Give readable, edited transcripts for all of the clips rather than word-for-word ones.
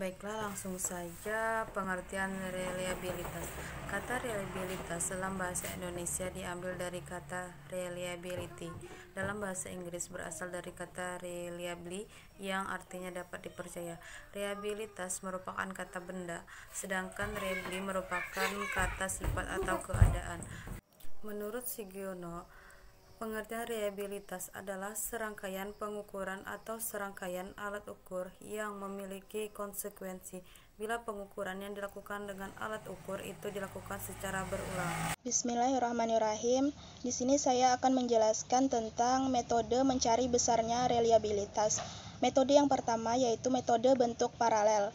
Baiklah, langsung saja pengertian reliabilitas. Kata reliabilitas dalam bahasa Indonesia diambil dari kata reliability. Dalam bahasa Inggris berasal dari kata reliably yang artinya dapat dipercaya. Reliabilitas merupakan kata benda, sedangkan reliably merupakan kata sifat atau keadaan. Menurut Sugiono, pengertian reliabilitas adalah serangkaian pengukuran atau serangkaian alat ukur yang memiliki konsekuensi bila pengukuran yang dilakukan dengan alat ukur itu dilakukan secara berulang. Bismillahirrahmanirrahim. Di sini saya akan menjelaskan tentang metode mencari besarnya reliabilitas. Metode yang pertama yaitu metode bentuk paralel.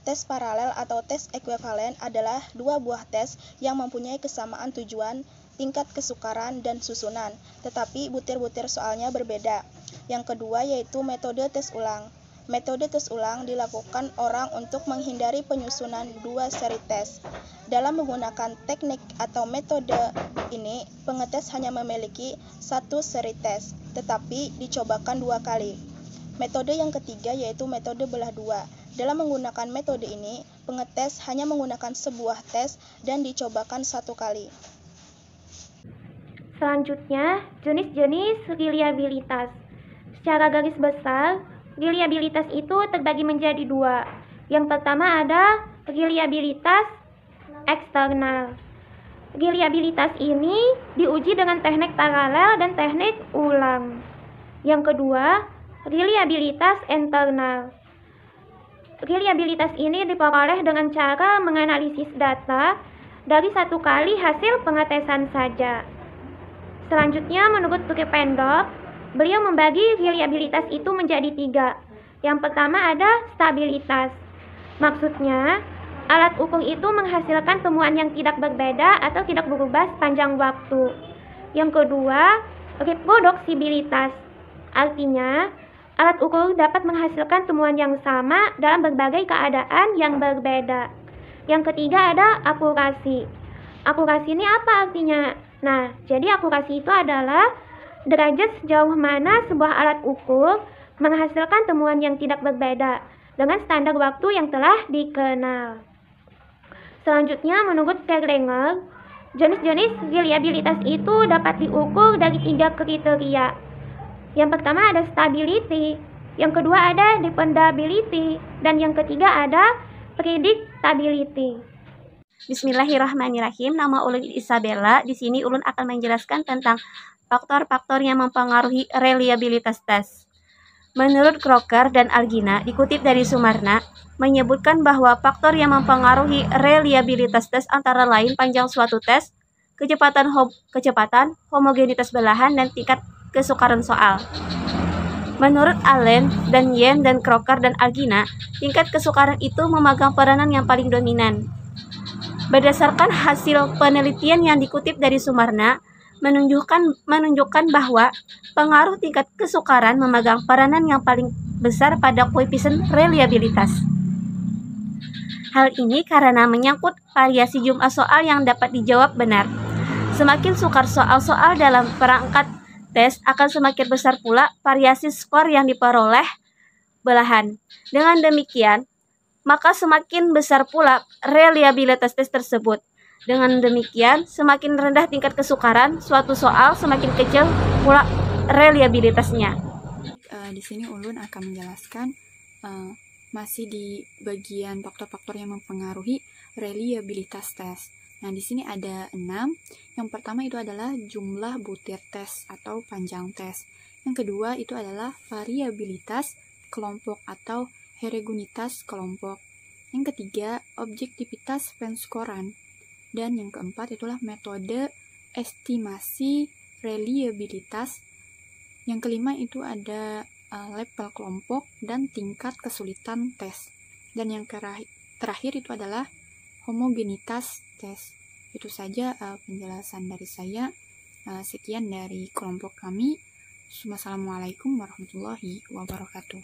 Tes paralel atau tes ekuivalen adalah dua buah tes yang mempunyai kesamaan tujuan, tingkat kesukaran, dan susunan, tetapi butir-butir soalnya berbeda. Yang kedua yaitu metode tes ulang. Metode tes ulang dilakukan orang untuk menghindari penyusunan dua seri tes. Dalam menggunakan teknik atau metode ini, pengetes hanya memiliki satu seri tes, tetapi dicobakan dua kali. Metode yang ketiga yaitu metode belah dua. Dalam menggunakan metode ini, pengetes hanya menggunakan sebuah tes dan dicobakan satu kali. Selanjutnya, jenis-jenis reliabilitas. Secara garis besar, reliabilitas itu terbagi menjadi dua. Yang pertama ada reliabilitas eksternal. Reliabilitas ini diuji dengan teknik paralel dan teknik ulang. Yang kedua, reliabilitas internal. Reliabilitas ini diperoleh dengan cara menganalisis data dari satu kali hasil pengetesan saja. Selanjutnya, menurut Pendorf, beliau membagi reliabilitas itu menjadi tiga. Yang pertama ada stabilitas. Maksudnya, alat ukur itu menghasilkan temuan yang tidak berbeda atau tidak berubah sepanjang waktu. Yang kedua, reproduksibilitas. Artinya, alat ukur dapat menghasilkan temuan yang sama dalam berbagai keadaan yang berbeda. Yang ketiga ada akurasi. Akurasi ini apa artinya? Nah, jadi akurasi itu adalah derajat sejauh mana sebuah alat ukur menghasilkan temuan yang tidak berbeda dengan standar waktu yang telah dikenal. Selanjutnya, menurut Kerlenger, jenis-jenis reliabilitas itu dapat diukur dari tiga kriteria. Yang pertama ada stability, yang kedua ada dependability, dan yang ketiga ada predictability. Bismillahirrahmanirrahim. Nama ulun Isabella. Di sini ulun akan menjelaskan tentang faktor-faktor yang mempengaruhi reliabilitas tes. Menurut Crocker dan Algina, dikutip dari Sumarna, menyebutkan bahwa faktor yang mempengaruhi reliabilitas tes antara lain panjang suatu tes, kecepatan, homogenitas belahan, dan tingkat kesukaran soal. Menurut Allen dan Yen dan Crocker dan Algina, tingkat kesukaran itu memegang peranan yang paling dominan. Berdasarkan hasil penelitian yang dikutip dari Sumarna, menunjukkan bahwa pengaruh tingkat kesukaran memegang peranan yang paling besar pada koefisien reliabilitas. Hal ini karena menyangkut variasi jumlah soal yang dapat dijawab benar. Semakin sukar soal-soal dalam perangkat tes, akan semakin besar pula variasi skor yang diperoleh belahan. Dengan demikian, maka semakin besar pula reliabilitas tes tersebut. Dengan demikian, semakin rendah tingkat kesukaran suatu soal, semakin kecil pula reliabilitasnya. Di sini ulun akan menjelaskan masih di bagian faktor-faktor yang mempengaruhi reliabilitas tes. Nah, di sini ada 6. Yang pertama itu adalah jumlah butir tes atau panjang tes. Yang kedua itu adalah variabilitas kelompok atau heterogenitas kelompok. Yang ketiga, objektivitas penskoran. Dan yang keempat itulah metode estimasi reliabilitas. Yang kelima itu ada level kelompok dan tingkat kesulitan tes. Dan yang terakhir itu adalah homogenitas tes. Itu saja penjelasan dari saya. Sekian dari kelompok kami. Wassalamualaikum warahmatullahi wabarakatuh.